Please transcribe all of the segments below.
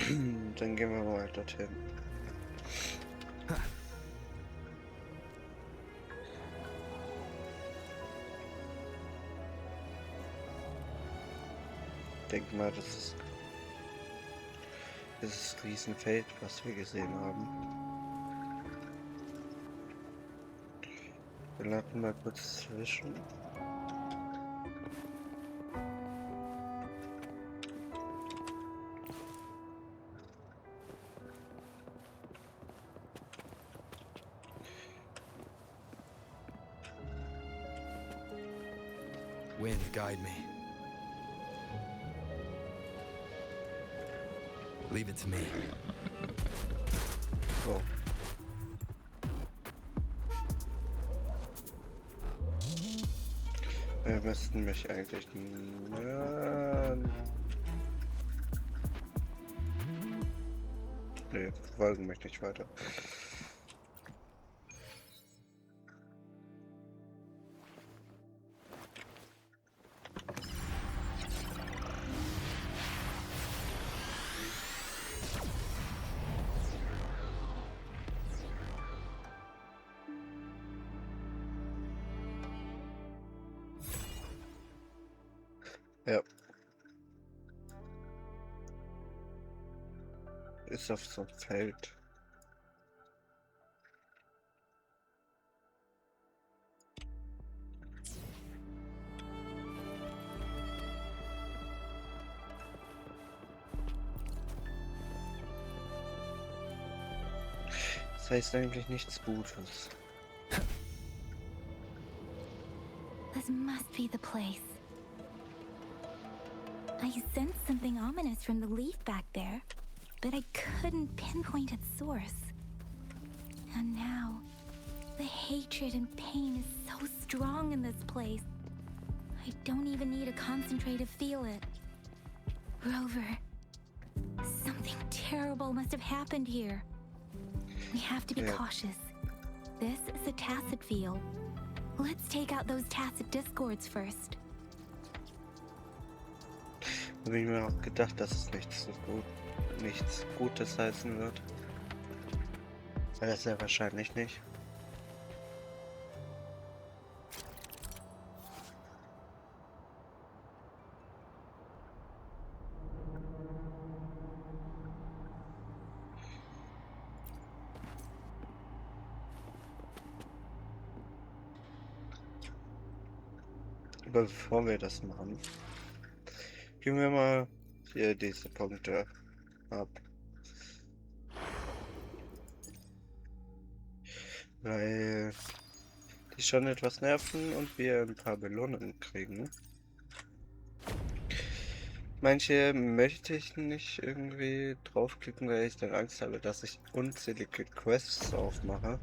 Dann gehen wir mal dorthin. Denk mal, das ist dieses Riesenfeld, was wir gesehen haben. Wir landen mal kurz zwischen. Wind, guide me. Leave it to me. Oh. Wir müssten mich eigentlich... Nee, folgen mich nicht weiter. Ja. Ist auf so einem Feld. Das heißt eigentlich nichts Gutes. This must be the place. I sensed something ominous from the leaf back there, but I couldn't pinpoint its source. And now, the hatred and pain is so strong in this place. I don't even need to concentrate to feel it. Rover, something terrible must have happened here. We have to be cautious. This is a tacit field. Let's take out those tacit discords first. Habe ich mir auch gedacht, dass es nichts Gutes heißen wird. Weil das ja wahrscheinlich nicht. Aber bevor wir das machen, gehen wir mal hier diese Punkte ab. Weil die schon etwas nerven und wir ein paar Belohnungen kriegen. Manche möchte ich nicht irgendwie draufklicken, weil ich dann Angst habe, dass ich unzählige Quests aufmache.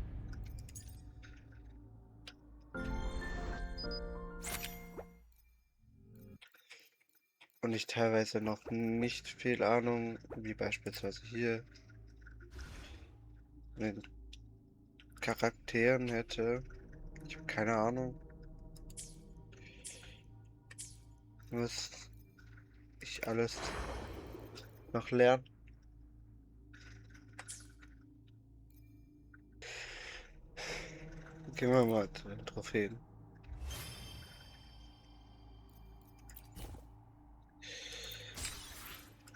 Und ich teilweise noch nicht viel Ahnung, wie beispielsweise hier, mit den Charakteren hätte. Ich habe keine Ahnung, was ich alles noch lernen. Gehen wir mal zu den Trophäen.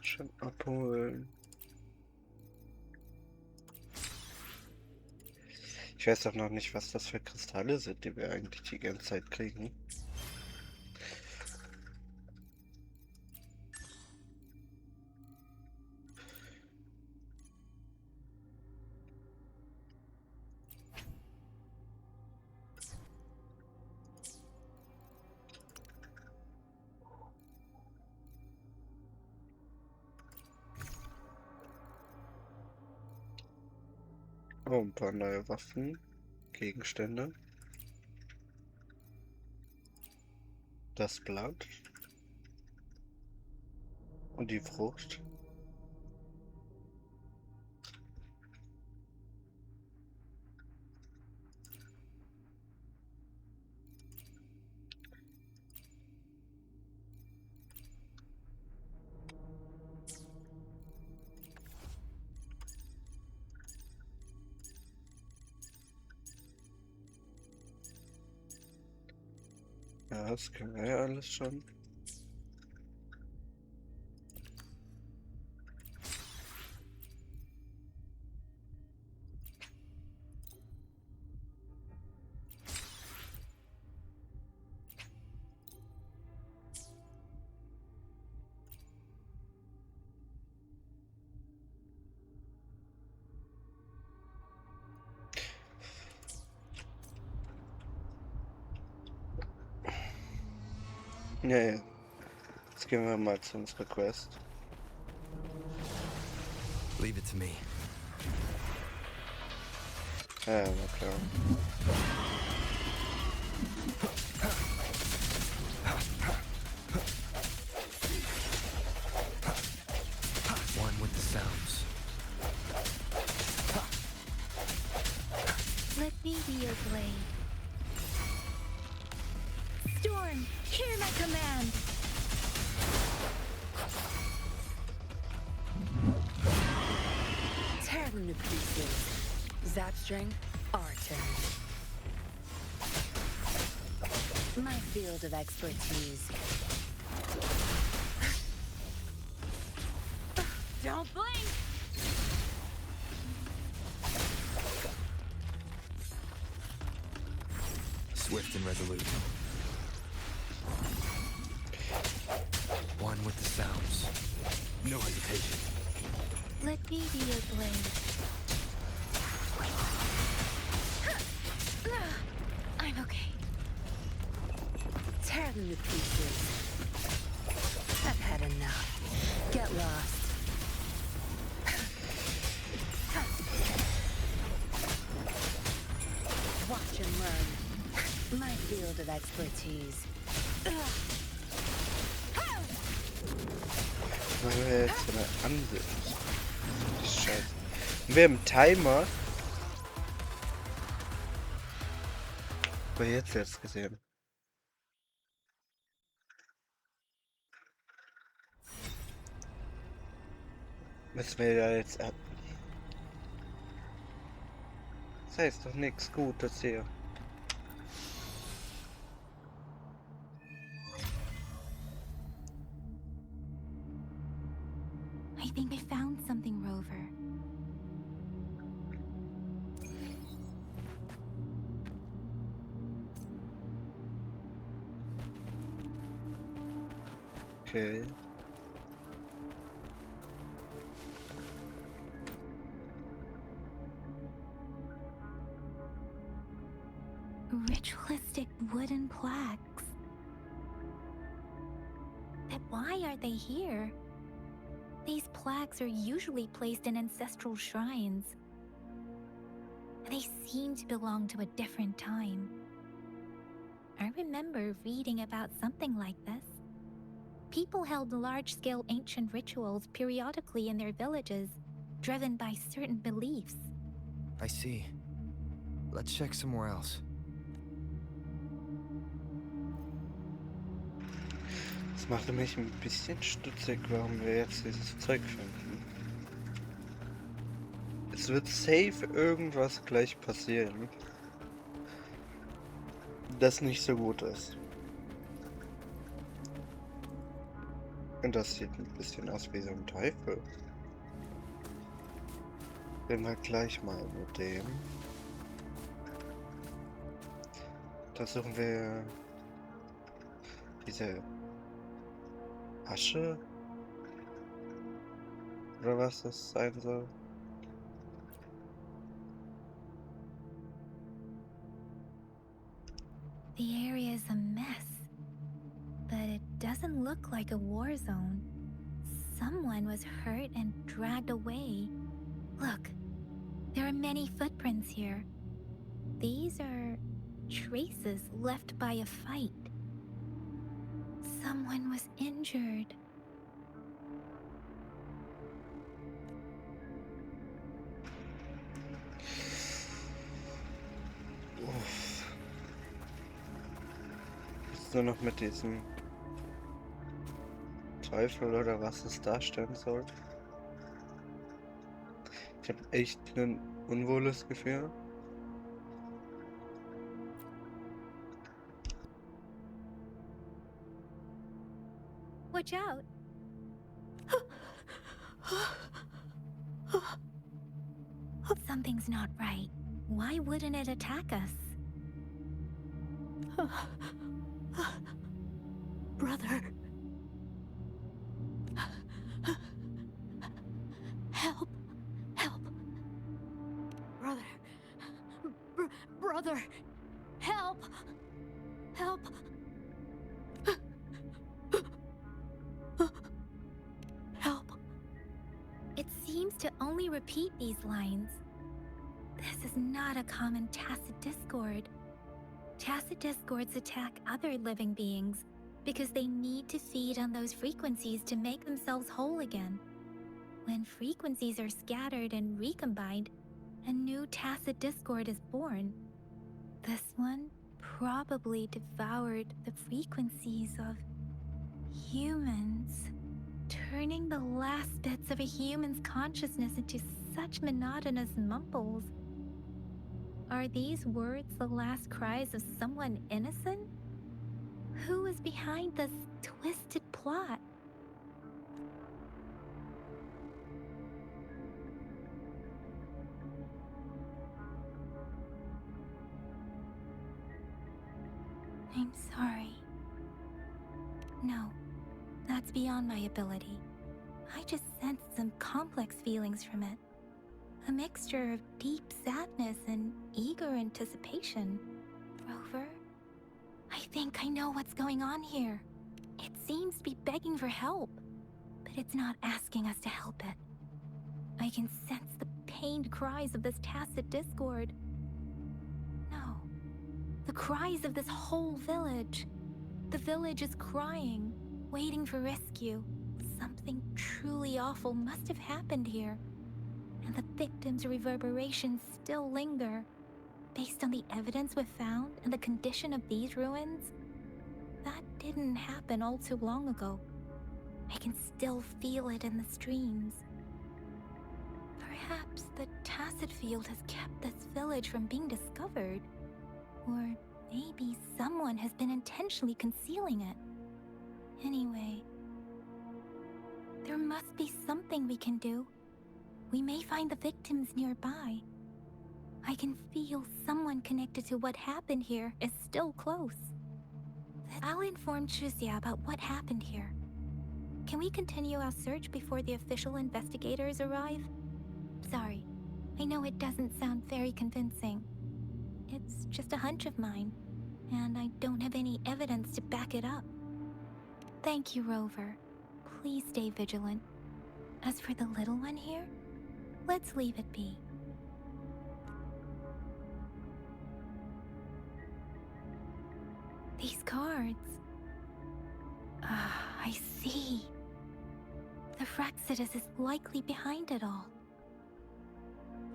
Schon abholen. Ich weiß auch noch nicht, was das für Kristalle sind, die wir eigentlich die ganze Zeit kriegen. Oh, ein paar neue Waffen, Gegenstände. Das Blatt. Und die Frucht. Das können wir ja alles schon. Ja, ja. Jetzt gehen wir mal zu unserer Quest. Leave it to me. Ja, war klar. One with the sounds. Let me be your blade. Storm, hear my command! Tear them to pieces. Zapstring, our turn. My field of expertise. Don't blink! Swift and resolute. One with the sounds. No hesitation. Let me be your blade. I'm okay. Tear them to pieces. I've had enough. Get lost. Watch and learn. My field of expertise. Machen wir jetzt so eine Ansicht. Scheiße. Und wir haben Timer. Aber jetzt gesehen. Müssen wir da jetzt ab. Das heißt doch nichts Gutes hier. I think I found something, Rover. Okay. Ritualistic wooden plaques. But why are they here? These plaques are usually placed in ancestral shrines. They seem to belong to a different time. I remember reading about something like this. People held large-scale ancient rituals periodically in their villages, driven by certain beliefs. I see. Let's check somewhere else. Das machte mich ein bisschen stutzig, warum wir jetzt dieses Zeug finden. Es wird safe irgendwas gleich passieren, das nicht so gut ist. Und das sieht ein bisschen aus wie so ein Teufel. Nehmen wir gleich mal mit dem. Da suchen wir diese Asche. Oder was das sein soll. The area is a mess, but it doesn't look like a war zone. Someone was hurt and dragged away. Look, there are many footprints here. These are traces left by a fight. Someone was injured. Uff. Ist nur noch mit diesem Teufel oder was es darstellen soll. Ich habe echt ein unwohles Gefühl. Watch out. Something's not right. Why wouldn't it attack us? Brother. Help. Help. Brother. Brother. Help. Help. Help. It seems to only repeat these lines. This is not a common tacit discord. Tacit discords attack other living beings because they need to feed on those frequencies to make themselves whole again. When frequencies are scattered and recombined, a new tacit discord is born. This one probably devoured the frequencies of humans, turning the last bits of a human's consciousness into such monotonous mumbles. Are these words the last cries of someone innocent? Who is behind this twisted plot? I'm sorry. No, that's beyond my ability. I just sensed some complex feelings from it. A mixture of deep sadness and eager anticipation. Rover, I think I know what's going on here. It seems to be begging for help, but it's not asking us to help it. I can sense the pained cries of this tacit discord. No, the cries of this whole village. The village is crying, waiting for rescue. Something truly awful must have happened here, and the victims' reverberations still linger. Based on the evidence we've found and the condition of these ruins, that didn't happen all too long ago. I can still feel it in the streams. Perhaps the tacit field has kept this village from being discovered, or maybe someone has been intentionally concealing it. Anyway, there must be something we can do. We may find the victims nearby. I can feel someone connected to what happened here is still close. I'll inform Chuzia about what happened here. Can we continue our search before the official investigators arrive? Sorry, I know it doesn't sound very convincing. It's just a hunch of mine, and I don't have any evidence to back it up. Thank you, Rover. Please stay vigilant. As for the little one here, let's leave it be. These cards. I see. The Fraxidus is likely behind it all.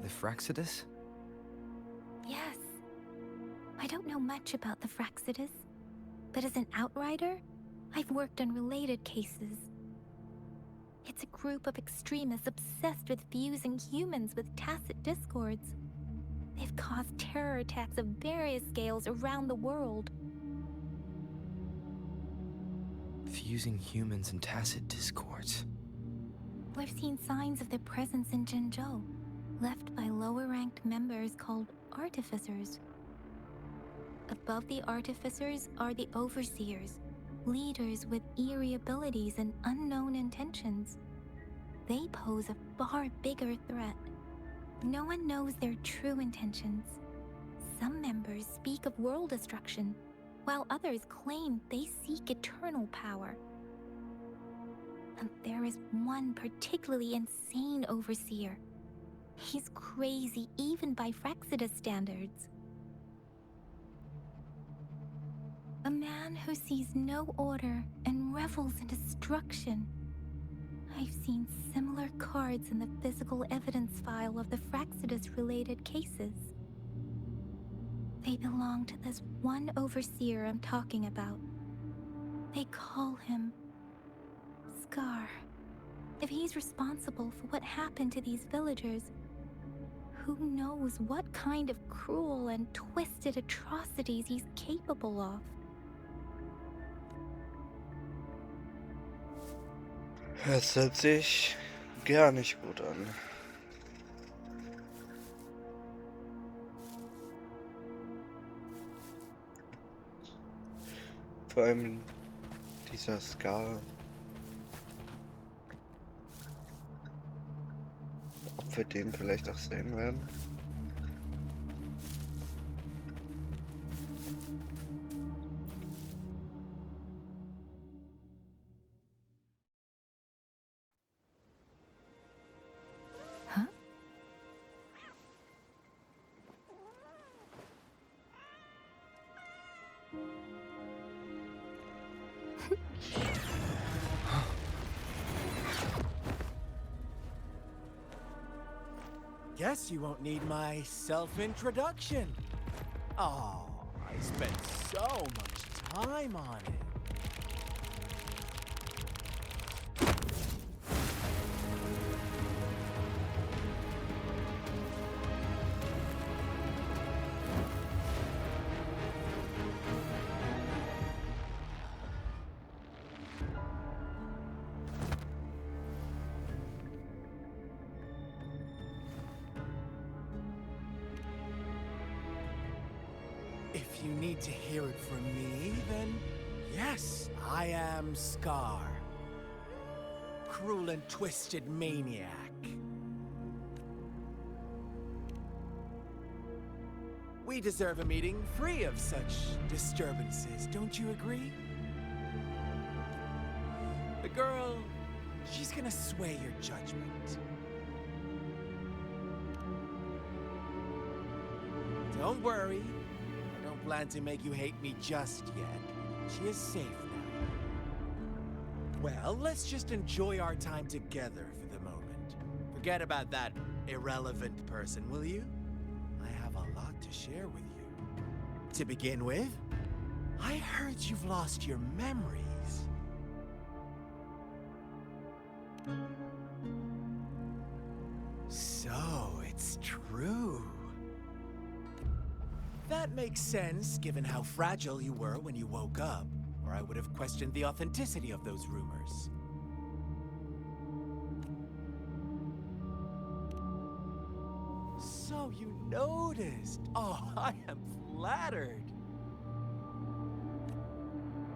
The Fraxidus? Yes. I don't know much about the Fraxidus, but as an outrider, I've worked on related cases. It's a group of extremists obsessed with fusing humans with tacit discords. They've caused terror attacks of various scales around the world. Fusing humans and tacit discords. We've seen signs of their presence in Jinzhou, left by lower-ranked members called artificers. Above the artificers are the overseers, leaders with eerie abilities and unknown intentions. They pose a far bigger threat. No one knows their true intentions. Some members speak of world destruction, while others claim they seek eternal power. And there is one particularly insane overseer. He's crazy even by Fraxidus standards. A man who sees no order and revels in destruction. I've seen similar cards in the physical evidence file of the Fraxidus-related cases. They belong to this one overseer I'm talking about. They call him Scar. If he's responsible for what happened to these villagers, who knows what kind of cruel and twisted atrocities he's capable of. Es hört sich gar nicht gut an. Vor allem dieser Scar, ob wir den vielleicht auch sehen werden. Huh? Guess you won't need my self-introduction. Oh, I spent so much time on it. If you need to hear it from me, then yes, I am Scar. Cruel and twisted maniac. We deserve a meeting free of such disturbances, don't you agree? The girl, she's gonna sway your judgment. Don't worry. I don't plan to make you hate me just yet. She is safe now. Well, let's just enjoy our time together for the moment. Forget about that irrelevant person, will you? I have a lot to share with you. To begin with, I heard you've lost your memories. So, it's true. That makes sense, given how fragile you were when you woke up, or I would have questioned the authenticity of those rumors. So you noticed. Oh, I am flattered.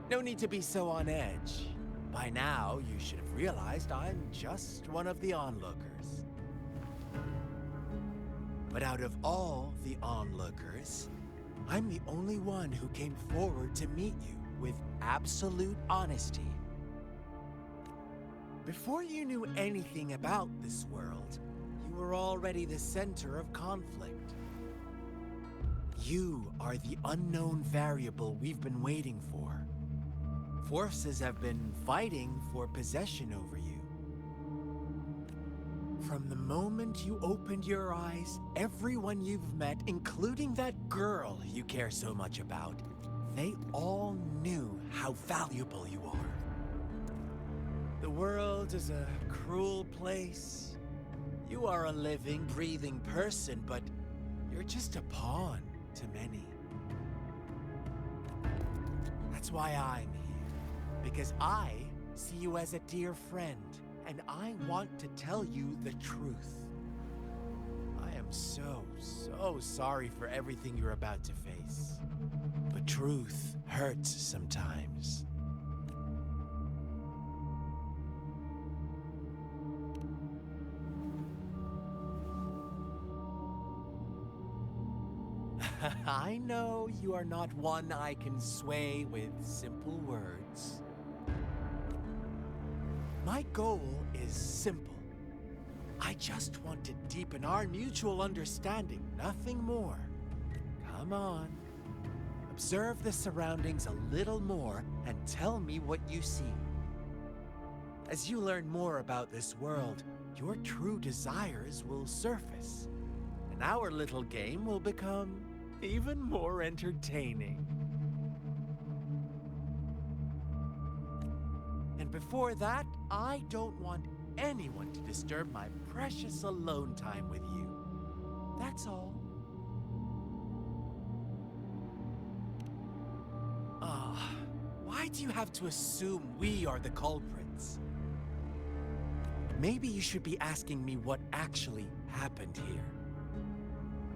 No need to be so on edge. By now, you should have realized I'm just one of the onlookers. But out of all the onlookers, I'm the only one who came forward to meet you with absolute honesty. Before you knew anything about this world, you were already the center of conflict. You are the unknown variable we've been waiting for. Forces have been fighting for possession over you. From the moment you opened your eyes, everyone you've met, including that girl you care so much about, they all knew how valuable you are. The world is a cruel place. You are a living, breathing person, but you're just a pawn to many. That's why I'm here, because I see you as a dear friend. And I want to tell you the truth. I am so sorry for everything you're about to face. But truth hurts sometimes. I know you are not one I can sway with simple words. My goal is simple. I just want to deepen our mutual understanding, nothing more. Come on. Observe the surroundings a little more and tell me what you see. As you learn more about this world, your true desires will surface, and our little game will become even more entertaining. And before that, I don't want anyone to disturb my precious alone time with you. That's all. Why do you have to assume we are the culprits? maybe you should be asking me what actually happened here.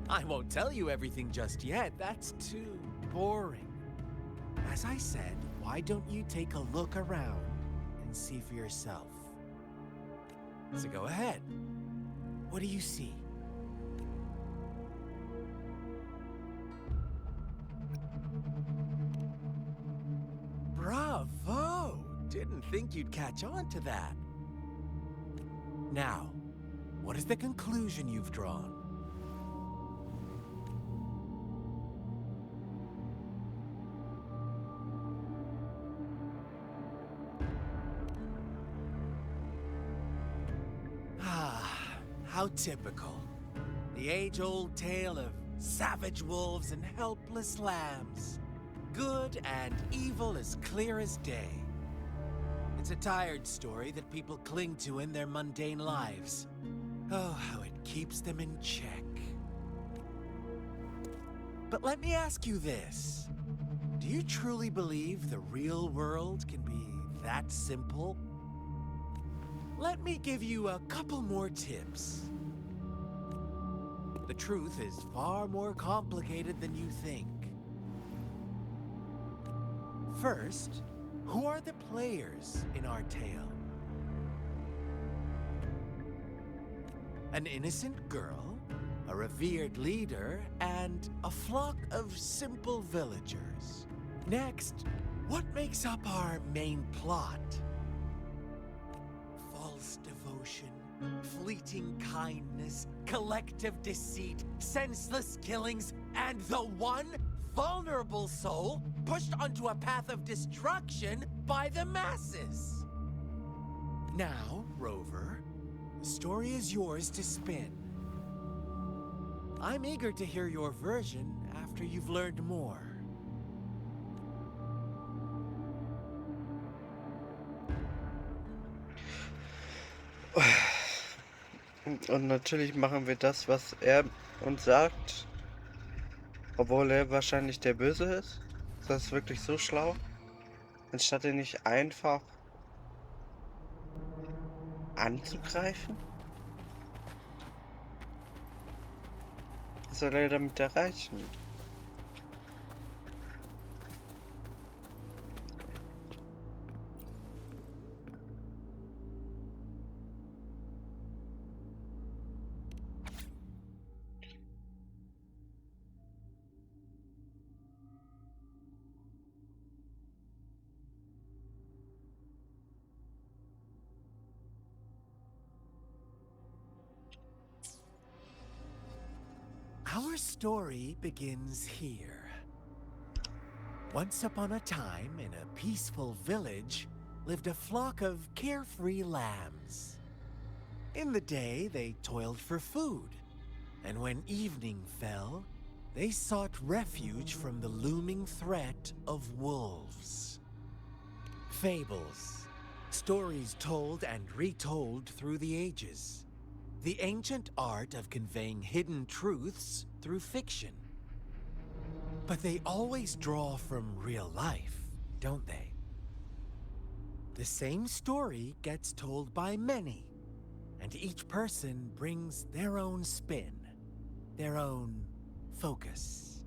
I won't tell you everything just yet. That's too boring. As I said, why don't you take a look around and see for yourself? So go ahead. What do you see? Bravo! Didn't think you'd catch on to that. Now, what is the conclusion you've drawn? Ah, how typical. The age-old tale of savage wolves and helpless lambs. Good and evil as clear as day. It's a tired story that people cling to in their mundane lives. Oh, how it keeps them in check. But let me ask you this. Do you truly believe the real world can be that simple? Let me give you a couple more tips. The truth is far more complicated than you think. First, who are the players in our tale? An innocent girl, a revered leader, and a flock of simple villagers. Next, what makes up our main plot? False devotion, fleeting kindness, collective deceit, senseless killings, and the one vulnerable soul pushed onto a path of destruction by the masses. Now, Rover, the story is yours to spin. I'm eager to hear your version after you've learned more. Und natürlich machen wir das, was er uns sagt, obwohl er wahrscheinlich der Böse ist. Ist das wirklich so schlau? Anstatt ihn nicht einfach anzugreifen? Was soll er damit erreichen? Our story begins here. Once upon a time, in a peaceful village, lived a flock of carefree lambs. In the day, they toiled for food, and when evening fell, they sought refuge from the looming threat of wolves. Fables, stories told and retold through the ages. The ancient art of conveying hidden truths through fiction. But they always draw from real life, don't they? The same story gets told by many, and each person brings their own spin, their own focus.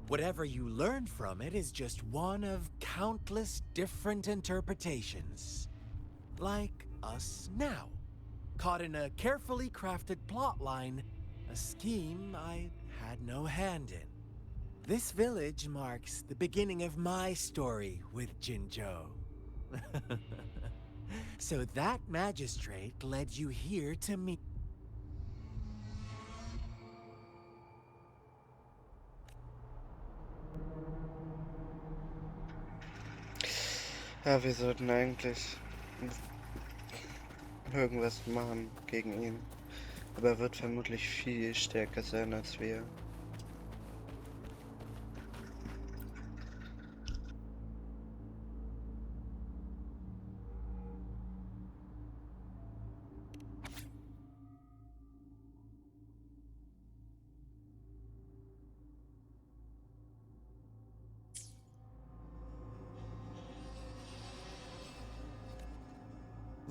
Whatever you learn from it is just one of countless different interpretations. Like us now. Caught in a carefully crafted plotline, a scheme I had no hand in. This village marks the beginning of my story with Jinzhou. So that magistrate led you here to meet. Ja, wir sollten eigentlich irgendwas machen gegen ihn. Aber er wird vermutlich viel stärker sein als wir.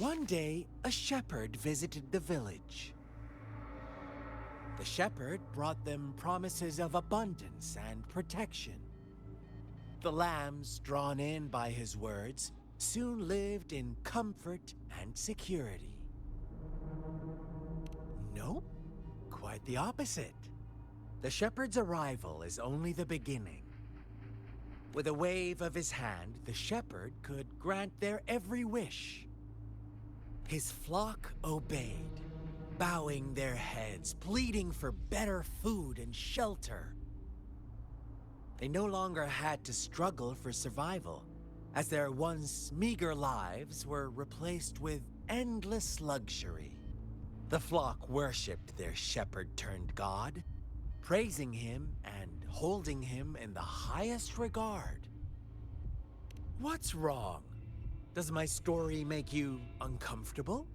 One day, a shepherd visited the village. The shepherd brought them promises of abundance and protection. The lambs, drawn in by his words, soon lived in comfort and security. Nope, quite the opposite. The shepherd's arrival is only the beginning. With a wave of his hand, the shepherd could grant their every wish. His flock obeyed, bowing their heads, pleading for better food and shelter. They no longer had to struggle for survival, as their once meager lives were replaced with endless luxury. The flock worshipped their shepherd-turned-god, praising him and holding him in the highest regard. What's wrong? Does my story make you uncomfortable?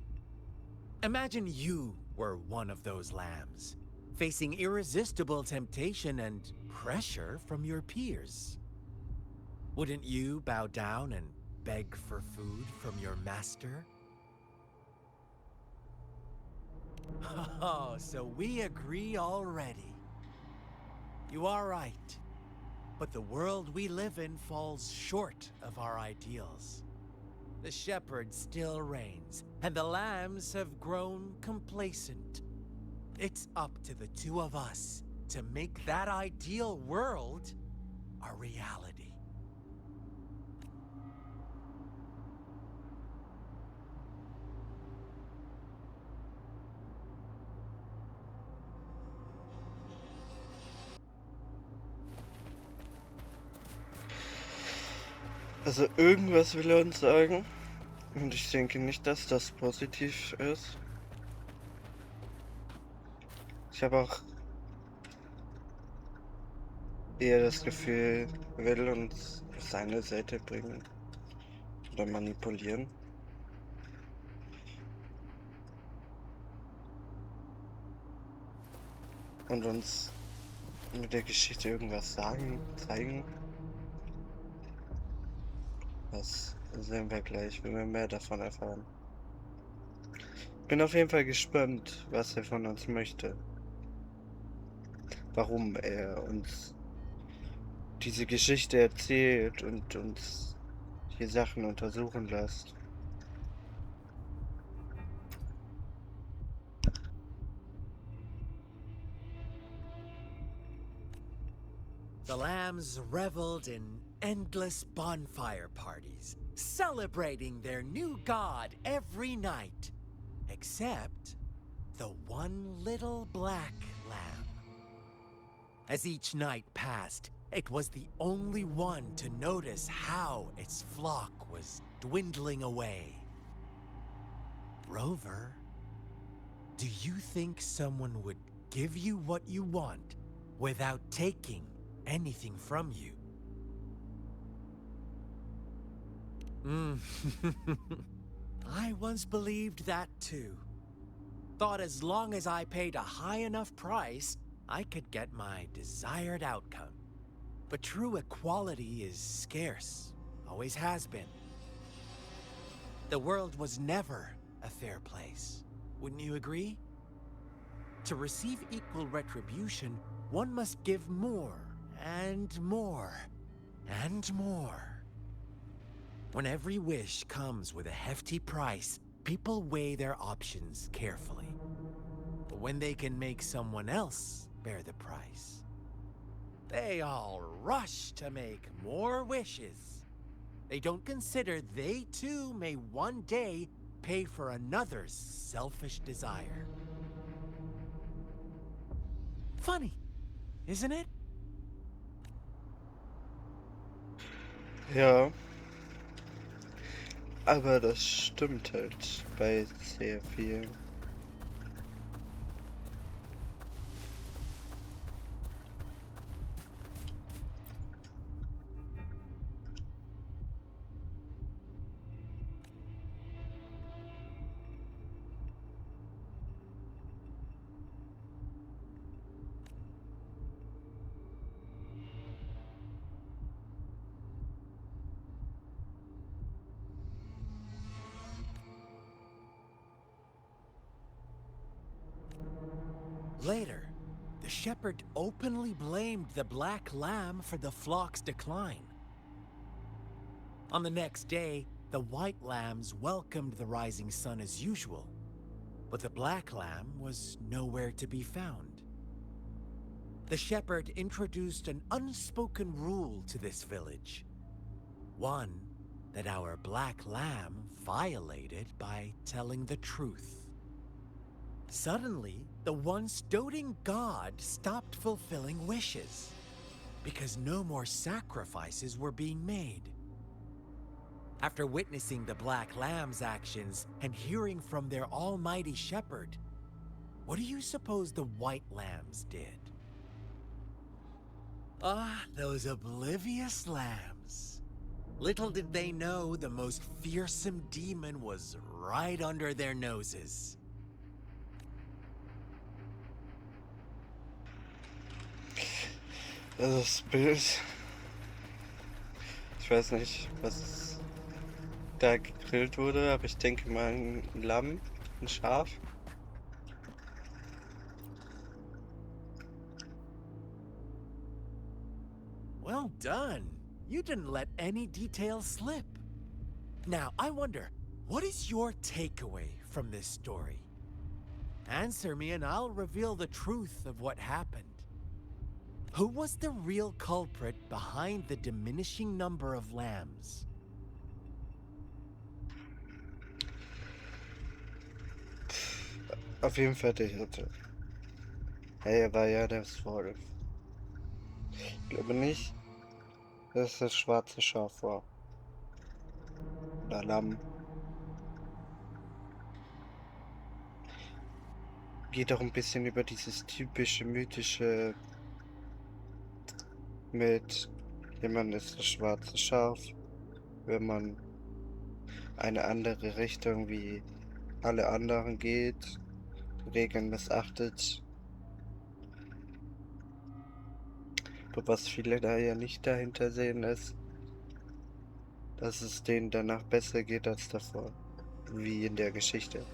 Imagine you were one of those lambs, facing irresistible temptation and pressure from your peers. Wouldn't you bow down and beg for food from your master? Oh, so we agree already. You are right, but the world we live in falls short of our ideals. The shepherd still reigns, and the lambs have grown complacent. It's up to the two of us to make that ideal world a reality. Also irgendwas will er uns sagen. Und ich denke nicht, dass das positiv ist. Ich habe auch eher das Gefühl, er will uns auf seine Seite bringen oder manipulieren. Und uns mit der Geschichte irgendwas sagen, zeigen. Das sehen wir gleich, wenn wir mehr davon erfahren. Bin auf jeden Fall gespannt, was er von uns möchte. Warum er uns diese Geschichte erzählt und uns die Sachen untersuchen lässt. The lambs reveled in endless bonfire parties, celebrating their new god every night, except the one little black lamb. As each night passed, it was the only one to notice how its flock was dwindling away. Rover, do you think someone would give you what you want without taking anything from you? I once believed that too. Thought as long as I paid a high enough price, I could get my desired outcome. But true equality is scarce, always has been. The world was never a fair place, wouldn't you agree? To receive equal retribution, one must give more, and more, and more. When every wish comes with a hefty price, people weigh their options carefully. But when they can make someone else bear the price, they all rush to make more wishes. They don't consider they too may one day pay for another's selfish desire. Funny, isn't it? Ja. Aber das stimmt halt bei sehr vielen. later, the shepherd openly blamed the black lamb for the flock's decline. On the next day, the white lambs welcomed the rising sun as usual, but the black lamb was nowhere to be found. The shepherd introduced an unspoken rule to this village, one that our black lamb violated by telling the truth. Suddenly, the once doting god stopped fulfilling wishes because no more sacrifices were being made. After witnessing the black lamb's actions and hearing from their almighty shepherd, what do you suppose the white lambs did? Ah, those oblivious lambs. Little did they know the most fearsome demon was right under their noses. Das Bild. Ich weiß nicht, was da gegrillt wurde, aber ich denke mal ein Lamm, ein Schaf. Well done. You didn't let any details slip. Now, I wonder, what is your takeaway from this story? Answer me and I'll reveal the truth of what happened. Who was the real culprit behind the diminishing number of lambs? Auf jeden Fall der Hirte. Er war ja das Wolf. Ich glaube nicht, dass es das schwarze Schaf war. Oder Lamm. Geht auch ein bisschen über dieses typische, mythische mit jemand ist das schwarze Schaf, wenn man eine andere Richtung wie alle anderen geht, die Regeln missachtet. Aber was viele da ja nicht dahinter sehen ist, dass es denen danach besser geht als davor, wie in der Geschichte.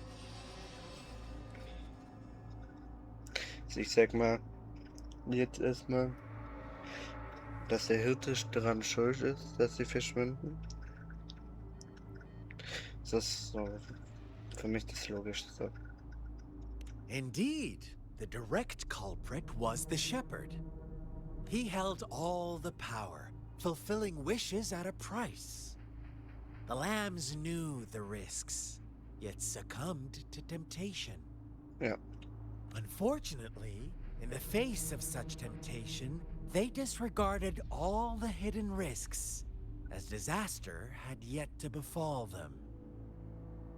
Also ich sag mal, jetzt erstmal, dass der Hirte daran schuld ist, dass sie verschwinden. Das ist so für mich das Logischste. Indeed, the direct culprit was the shepherd. He held all the power, fulfilling wishes at a price. The lambs knew the risks, yet succumbed to temptation. Ja. Unfortunately, in the face of such temptation, they disregarded all the hidden risks, as disaster had yet to befall them.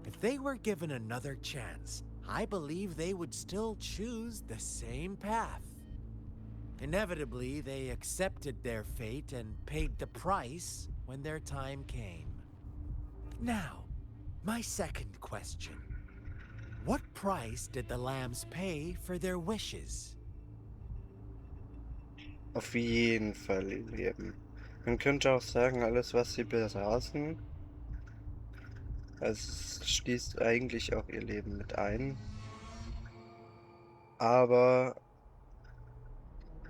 If they were given another chance, I believe they would still choose the same path. Inevitably, they accepted their fate and paid the price when their time came. Now, my second question. What price did the lambs pay for their wishes? Auf jeden Fall ihr Leben. Man könnte auch sagen, alles was sie besaßen, es schließt eigentlich auch ihr Leben mit ein. Aber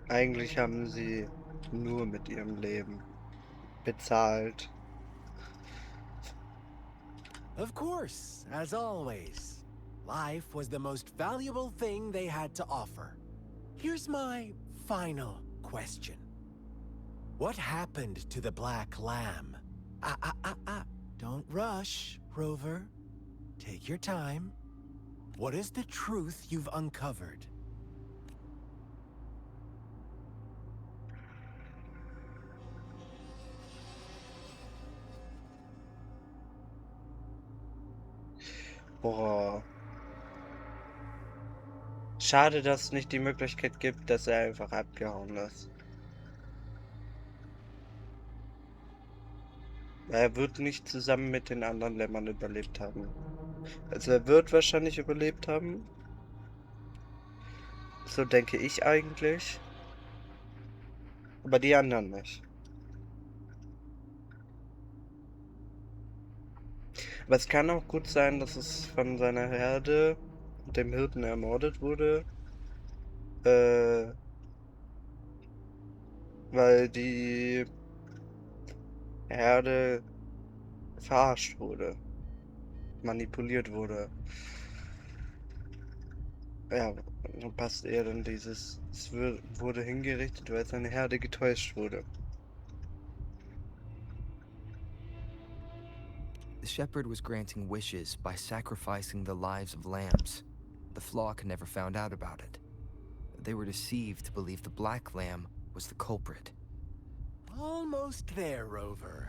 eigentlich haben sie nur mit ihrem Leben bezahlt. Of course, as always. Life was the most valuable thing they had to offer. Here's my final question. What happened to the black lamb? Don't rush, Rover. Take your time. What is the truth you've uncovered? Boah. Schade, dass es nicht die Möglichkeit gibt, dass er einfach abgehauen ist. Er wird nicht zusammen mit den anderen Lämmern überlebt haben. Also er wird wahrscheinlich überlebt haben. So denke ich eigentlich. Aber die anderen nicht. Aber es kann auch gut sein, dass es von seiner Herde und dem Hirten ermordet wurde. Äh, weil die Herde verarscht wurde, manipuliert wurde. Ja, dann passt eher dann dieses, wurde hingerichtet, weil seine Herde getäuscht wurde. The shepherd was granting wishes by sacrificing the lives of lambs. The flock never found out about it. They were deceived to believe the black lamb was the culprit. Almost there, Rover.